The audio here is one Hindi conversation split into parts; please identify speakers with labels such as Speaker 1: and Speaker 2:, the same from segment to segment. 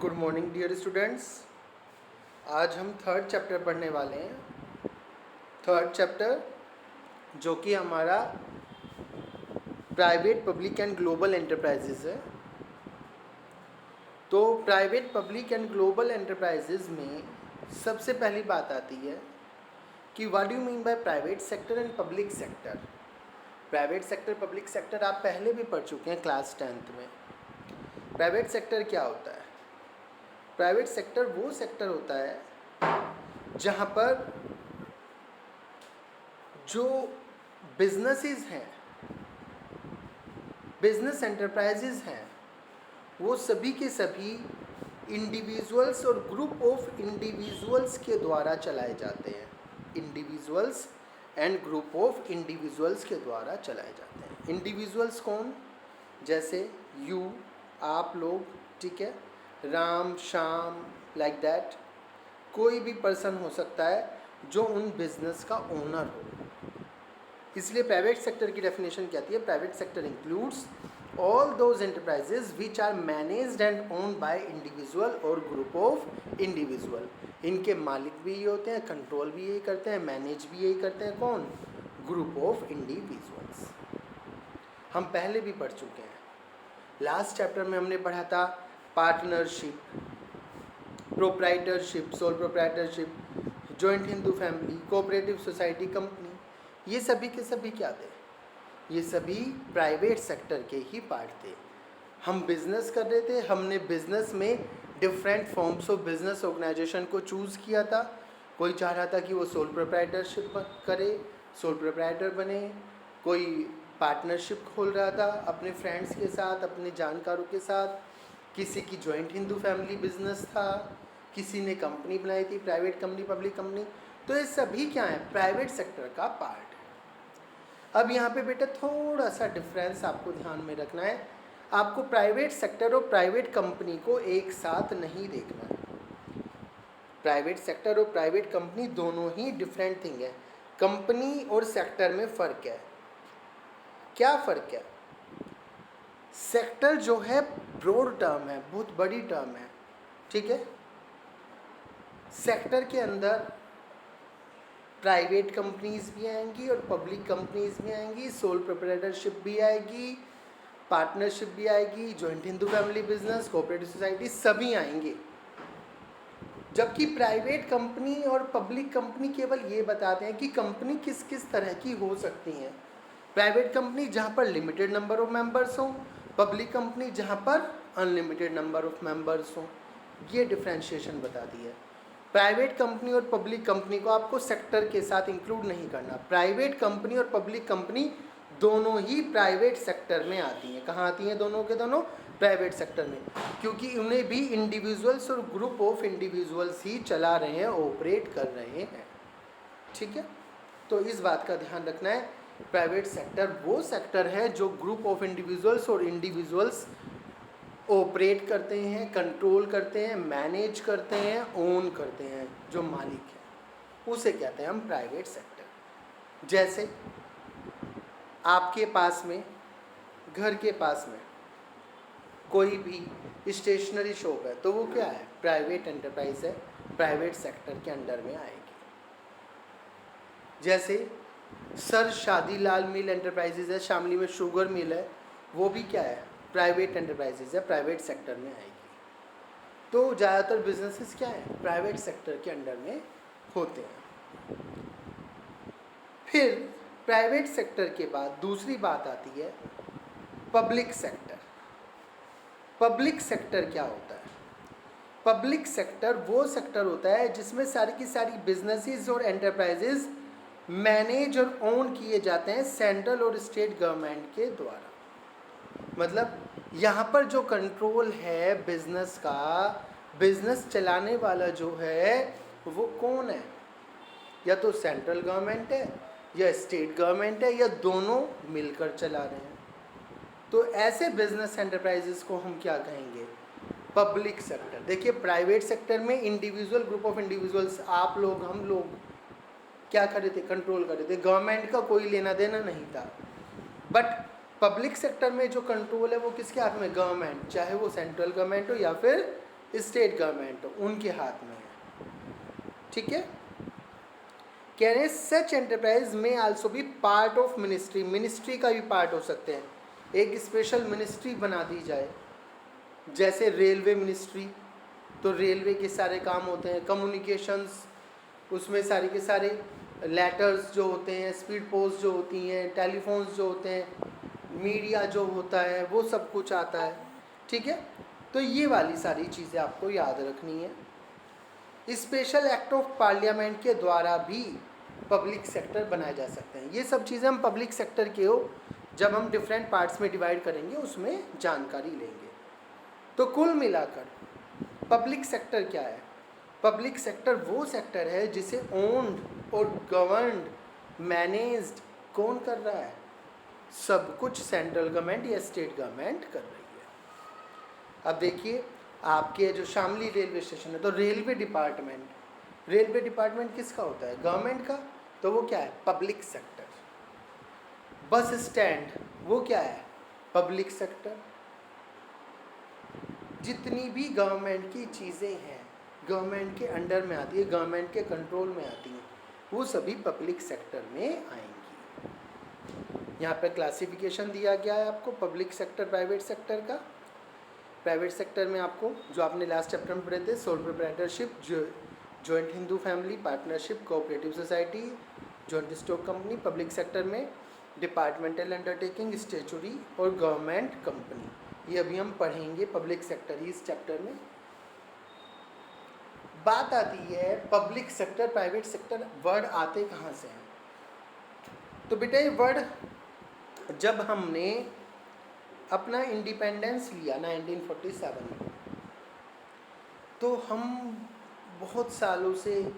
Speaker 1: Good morning dear students. आज हम थर्ड चैप्टर पढ़ने वाले हैं। थर्ड चैप्टर जो कि हमारा private public and global enterprises है। तो private public and global enterprises में सबसे पहली बात आती है कि what do you mean by private sector and public sector. Private sector public sector आप पहले भी पढ़ चुके हैं क्लास 10th में। प्राइवेट सेक्टर क्या होता है? प्राइवेट सेक्टर वो सेक्टर होता है जहाँ पर जो बिजनेसेस हैं, बिजनेस एंटरप्राइजेज हैं, वो सभी के सभी इंडिविजुअल्स और ग्रुप ऑफ इंडिविजुअल्स के द्वारा चलाए जाते हैं। Individuals and group of individuals के द्वारा चलाए जाते हैं। इंडिविजुअल्स कौन? जैसे यू, आप लोग, ठीक है, राम, श्याम, लाइक दैट। कोई भी पर्सन हो सकता है जो उन बिजनेस का ओनर हो। इसलिए प्राइवेट सेक्टर की डेफिनेशन क्या आती है? Private sector includes all those enterprises which are managed and owned by individual और ग्रुप ऑफ इंडिविजुअल। इनके मालिक भी ये होते हैं, कंट्रोल भी यही करते हैं, मैनेज भी यही करते हैं। कौन? Group of individuals. हम पहले भी पढ़ चुके हैं। लास्ट चैप्टर में हमने पढ़ा था partnership, proprietorship, sole proprietorship, joint Hindu family, cooperative society, company. ये सभी के सभी क्या थे? ये सभी प्राइवेट सेक्टर के ही पार्ट थे। हम बिजनेस कर रहे थे, हमने बिजनेस में different forms of business organisation को चूज़ किया था। कोई चाह रहा था कि वो सोल प्रोप्राइटरशिप करे, सोल प्रोप्राइटर बने। कोई पार्टनरशिप खोल रहा था अपने फ्रेंड्स के साथ, अपने जानकारों के साथ। किसी की जॉइंट हिंदू फैमिली बिजनेस था, किसी ने कंपनी बनाई थी, प्राइवेट कंपनी, पब्लिक कंपनी। तो ये सभी क्या है? प्राइवेट सेक्टर का पार्ट है। अब यहाँ पे बेटा थोड़ा सा डिफरेंस आपको ध्यान में रखना है। आपको प्राइवेट सेक्टर और प्राइवेट कंपनी को एक साथ नहीं देखना है। प्राइवेट सेक्टर और प्राइवेट कंपनी दोनों ही डिफरेंट थिंग है। कंपनी और सेक्टर में फ़र्क है। क्या फ़र्क है? सेक्टर जो है ब्रॉड टर्म है, बहुत बड़ी टर्म है, ठीक है। सेक्टर के अंदर प्राइवेट कंपनीज भी आएंगी और पब्लिक कंपनीज भी आएंगी, सोल प्रोप्राइटरशिप भी आएगी, पार्टनरशिप भी आएगी, joint Hindu family business, cooperative society, सभी आएंगे। जबकि प्राइवेट कंपनी और पब्लिक कंपनी केवल ये बताते हैं कि कंपनी किस किस तरह की हो सकती हैं। प्राइवेट कंपनी जहाँ पर लिमिटेड नंबर ऑफ मेंबर्स हों, पब्लिक कंपनी जहाँ पर अनलिमिटेड नंबर ऑफ मेंबर्स हों। ये डिफ्रेंशिएशन बताती है। प्राइवेट कंपनी और पब्लिक कंपनी को आपको सेक्टर के साथ इंक्लूड नहीं करना। प्राइवेट कंपनी और पब्लिक कंपनी दोनों ही प्राइवेट सेक्टर में आती हैं। कहाँ आती हैं? दोनों के दोनों प्राइवेट सेक्टर में, क्योंकि उन्हें भी इंडिविजुअल्स और ग्रुप ऑफ इंडिविजुअल्स ही चला रहे हैं, ऑपरेट कर रहे हैं, ठीक है। तो इस बात का ध्यान रखना है। प्राइवेट सेक्टर वो सेक्टर है जो ग्रुप ऑफ इंडिविजुअल्स और इंडिविजुअल्स ऑपरेट करते हैं, कंट्रोल करते हैं, मैनेज करते हैं, ओन करते हैं, जो मालिक है, उसे कहते हैं हम प्राइवेट सेक्टर। जैसे आपके पास में, घर के पास में कोई भी स्टेशनरी शॉप है, तो वो क्या है? प्राइवेट एंटरप्राइज है, प्राइवेट सेक्टर के अंडर में आएगी। जैसे सर शादीलाल मिल एंटरप्राइजेज है, शामली में शुगर मिल है, वो भी क्या है? प्राइवेट एंटरप्राइजेज है, प्राइवेट सेक्टर में आएगी। तो ज़्यादातर बिजनेसेस क्या है? प्राइवेट सेक्टर के अंडर में होते हैं। फिर प्राइवेट सेक्टर के बाद दूसरी बात आती है पब्लिक सेक्टर। पब्लिक सेक्टर क्या होता है? पब्लिक सेक्टर वो सेक्टर होता है जिसमें सारी की सारी बिजनेसेस और एंटरप्राइजेज मैनेज और ओन किए जाते हैं सेंट्रल और स्टेट गवर्नमेंट के द्वारा। मतलब यहाँ पर जो कंट्रोल है बिजनेस का, बिजनेस चलाने वाला जो है वो कौन है? या तो सेंट्रल गवर्नमेंट है, या स्टेट गवर्नमेंट है, या दोनों मिलकर चला रहे हैं। तो ऐसे बिजनेस एंटरप्राइजेस को हम क्या कहेंगे? Public sector. देखिए प्राइवेट सेक्टर में इंडिविजुअल, ग्रुप ऑफ इंडिविजुअल्स, आप लोग, हम लोग क्या कर रहे थे? कंट्रोल कर रहे थे, गवर्नमेंट का कोई लेना देना नहीं था। बट पब्लिक सेक्टर में जो कंट्रोल है वो किसके हाथ में? गवर्नमेंट, चाहे वो सेंट्रल गवर्नमेंट हो या फिर स्टेट गवर्नमेंट उनके हाथ में है, ठीक है। कह रहे हैं सच एंटरप्राइज में आल्सो भी पार्ट ऑफ मिनिस्ट्री, मिनिस्ट्री का भी पार्ट हो सकते हैं, एक स्पेशल मिनिस्ट्री बना दी जाए, जैसे रेलवे मिनिस्ट्री, तो रेलवे के सारे काम होते हैं, कम्युनिकेशंस उसमें सारे के सारे लेटर्स जो होते हैं, स्पीड पोस्ट जो होती हैं, टेलीफोन्स जो होते हैं, मीडिया जो होता है, वो सब कुछ आता है, ठीक है। तो ये वाली सारी चीज़ें आपको याद रखनी है। स्पेशल एक्ट ऑफ पार्लियामेंट के द्वारा भी पब्लिक सेक्टर बनाए जा सकते हैं। ये सब चीज़ें हम पब्लिक सेक्टर के हो जब हम डिफरेंट पार्ट्स में डिवाइड करेंगे उसमें जानकारी लेंगे। तो कुल मिलाकर पब्लिक सेक्टर क्या है? पब्लिक सेक्टर वो सेक्टर है जिसे ओन्ड और गवर्नड मैनेज्ड कौन कर रहा है? सब कुछ सेंट्रल गवर्नमेंट या स्टेट गवर्नमेंट कर रही है। अब देखिए आपके जो शामली रेलवे स्टेशन है, तो रेलवे डिपार्टमेंट किसका होता है? गवर्नमेंट का, तो वो क्या है? Public sector. बस स्टैंड वो क्या है? Public sector. जितनी भी गवर्नमेंट की चीज़ें हैं गवर्नमेंट के अंडर में आती है, गवर्नमेंट के कंट्रोल में आती हैं, वो सभी पब्लिक सेक्टर में आएंगी। यहाँ पर क्लासिफिकेशन दिया गया है आपको पब्लिक सेक्टर प्राइवेट सेक्टर का। प्राइवेट सेक्टर में आपको जो आपने लास्ट चैप्टर में पढ़े थे, sole proprietorship, joint Hindu family, partnership, cooperative society, joint stock company. Public sector में डिपार्टमेंटल अंडरटेकिंग, स्टेचुरी और गवर्नमेंट कंपनी, ये अभी हम पढ़ेंगे पब्लिक सेक्टर ही इस चैप्टर में। बात आती है public sector private sector, word आते कहाँ से हैं? तो बेटा ये वर्ड जब हमने अपना इंडिपेंडेंस लिया 1947 में, तो हम बहुत सालों से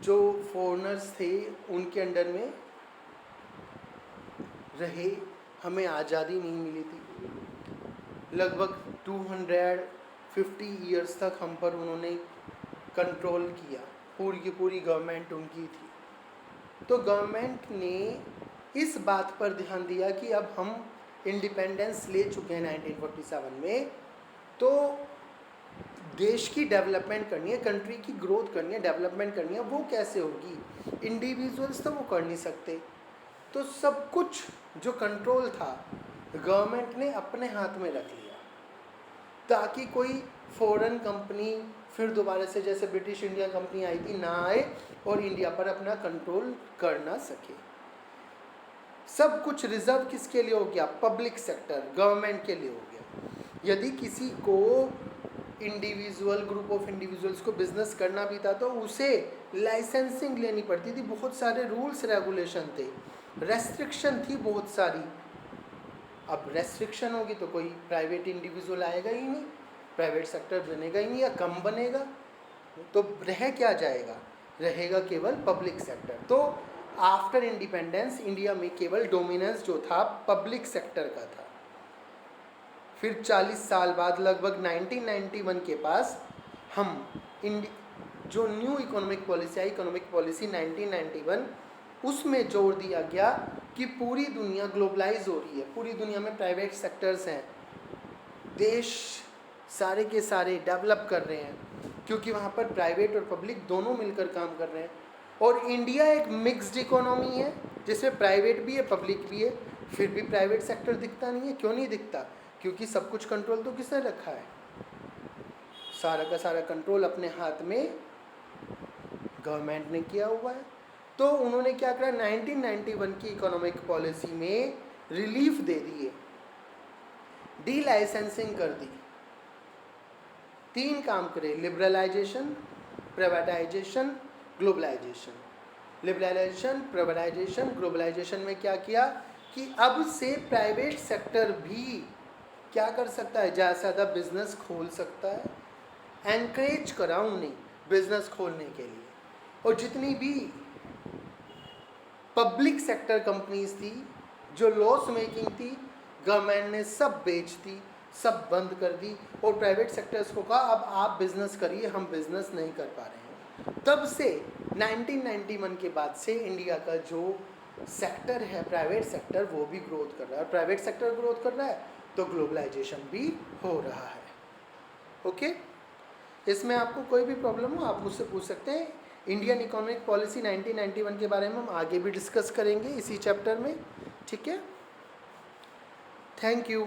Speaker 1: जो फॉरेनर्स थे उनके अंडर में रहे, हमें आज़ादी नहीं मिली थी। लगभग 250 ईयर्स तक हम पर उन्होंने कंट्रोल किया, पूरी की पूरी गवर्नमेंट उनकी थी। तो गवर्नमेंट ने इस बात पर ध्यान दिया कि अब हम इंडिपेंडेंस ले चुके हैं 1947 में, तो देश की डेवलपमेंट करनी है, कंट्री की ग्रोथ करनी है, डेवलपमेंट करनी है। वो कैसे होगी? इंडिविजुअल्स तो वो कर नहीं सकते, तो सब कुछ जो कंट्रोल था गवर्नमेंट ने अपने हाथ में रख लिया, ताकि कोई फॉरेन कंपनी फिर दोबारा से जैसे ब्रिटिश इंडिया कंपनी आई थी ना आए और इंडिया पर अपना कंट्रोल कर ना सके। सब कुछ रिजर्व किसके लिए हो गया? पब्लिक सेक्टर, गवर्नमेंट के लिए हो गया। यदि किसी को इंडिविजुअल, ग्रुप ऑफ इंडिविजुअल्स को बिजनेस करना भी था तो उसे लाइसेंसिंग लेनी पड़ती थी, बहुत सारे रूल्स रेगुलेशन थे, रेस्ट्रिक्शन थी बहुत सारी। अब रेस्ट्रिक्शन होगी तो कोई प्राइवेट इंडिविजुअल आएगा ही नहीं, प्राइवेट सेक्टर बनेगा ही नहीं या कम बनेगा, तो रह क्या जाएगा? रहेगा केवल पब्लिक सेक्टर। तो आफ्टर इंडिपेंडेंस इंडिया में केवल डोमिनेंस जो था पब्लिक सेक्टर का था। फिर 40 साल बाद लगभग 1991 के पास हम जो न्यू इकोनॉमिक पॉलिसी आई, इकोनॉमिक पॉलिसी 1991, उसमें जोर दिया गया कि पूरी दुनिया ग्लोबलाइज हो रही है, पूरी दुनिया में प्राइवेट सेक्टर्स हैं, देश सारे के सारे डेवलप कर रहे हैं क्योंकि वहाँ पर प्राइवेट और पब्लिक दोनों मिलकर काम कर रहे हैं। और इंडिया एक मिक्स्ड इकोनॉमी है जिसमें प्राइवेट भी है पब्लिक भी है, फिर भी प्राइवेट सेक्टर दिखता नहीं है। क्यों नहीं दिखता? क्योंकि सब कुछ कंट्रोल तो किसने रखा है? सारा का सारा कंट्रोल अपने हाथ में गवर्नमेंट ने किया हुआ है। तो उन्होंने क्या करा? 1991 की इकोनॉमिक पॉलिसी में रिलीफ दे दिए, डी लाइसेंसिंग कर दी। 3 काम करे, liberalisation, privatisation, globalisation. Liberalisation, privatisation, globalisation में क्या किया कि अब से प्राइवेट सेक्टर भी क्या कर सकता है? ज़्यादा से ज़्यादा बिजनेस खोल सकता है, एनकरेज करा उन्हें बिजनेस खोलने के लिए। और जितनी भी पब्लिक सेक्टर कंपनीज थी जो लॉस मेकिंग थी, गवर्नमेंट ने सब बेच दी, सब बंद कर दी और प्राइवेट सेक्टर्स को कहा अब आप बिजनेस करिए, हम बिजनेस नहीं कर पा रहे हैं। तब से 1991 के बाद से इंडिया का जो सेक्टर है प्राइवेट सेक्टर, वो भी ग्रोथ कर रहा है। प्राइवेट सेक्टर ग्रोथ कर रहा है तो ग्लोबलाइजेशन भी हो रहा है। ओके, इसमें आपको कोई भी प्रॉब्लम हो आप मुझसे पूछ सकते हैं। इंडियन इकोनॉमिक पॉलिसी 1991 के बारे में हम आगे भी डिस्कस करेंगे इसी चैप्टर में, ठीक है। Thank you.